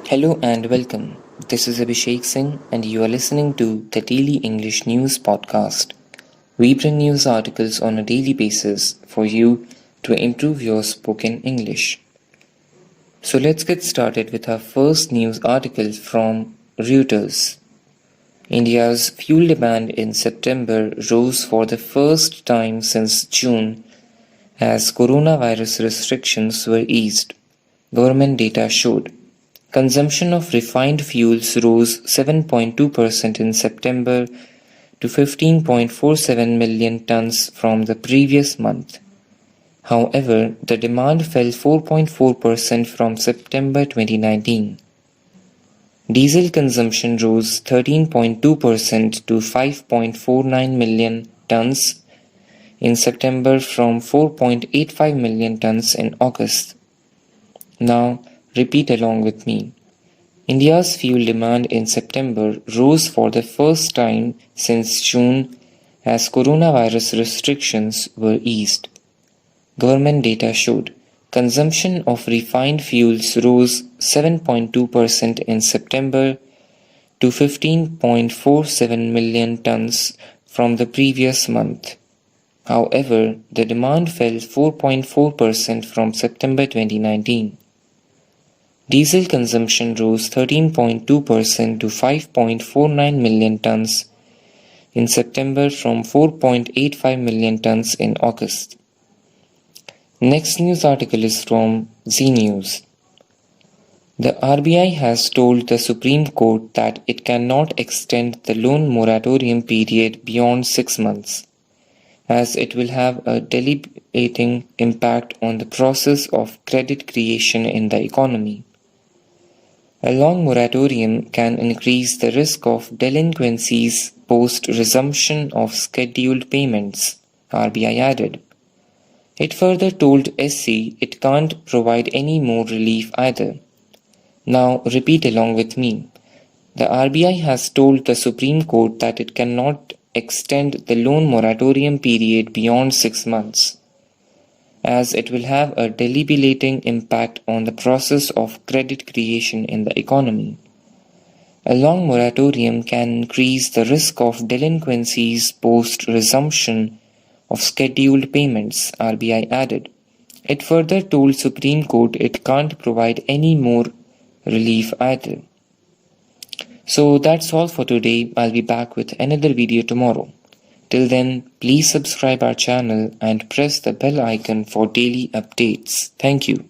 Hello and welcome. This is Abhishek Singh, and you are listening to the Daily English News Podcast. We bring news articles on a daily basis for you to improve your spoken English. So let's get started with our first news article from Reuters. India's fuel demand in September rose for the first time since June as coronavirus restrictions were eased, government data showed. Consumption of refined fuels rose 7.2% in September to 15.47 million tons from the previous month. However, the demand fell 4.4% from September 2019. Diesel consumption rose 13.2% to 5.49 million tons in September from 4.85 million tons in August. Now, repeat along with me. India's fuel demand in September rose for the first time since June as coronavirus restrictions were eased. Government data showed consumption of refined fuels rose 7.2% in September to 15.47 million tons from the previous month. However, the demand fell 4.4% from September 2019. Diesel consumption rose 13.2% to 5.49 million tons in September from 4.85 million tons in August. Next news article is from Zee News. The RBI has told the Supreme Court that it cannot extend the loan moratorium period beyond 6 months, as it will have a debilitating impact on the process of credit creation in the economy. A long moratorium can increase the risk of delinquencies post-resumption of scheduled payments, RBI added. It further told SC it can't provide any more relief either. Now repeat along with me. The RBI has told the Supreme Court that it cannot extend the loan moratorium period beyond 6 months, as it will have a debilitating impact on the process of credit creation in the economy. A long moratorium can increase the risk of delinquencies post-resumption of scheduled payments, RBI added. It further told Supreme Court it can't provide any more relief either. So that's all for today. I'll be back with another video tomorrow. Till then, please subscribe our channel and press the bell icon for daily updates. Thank you.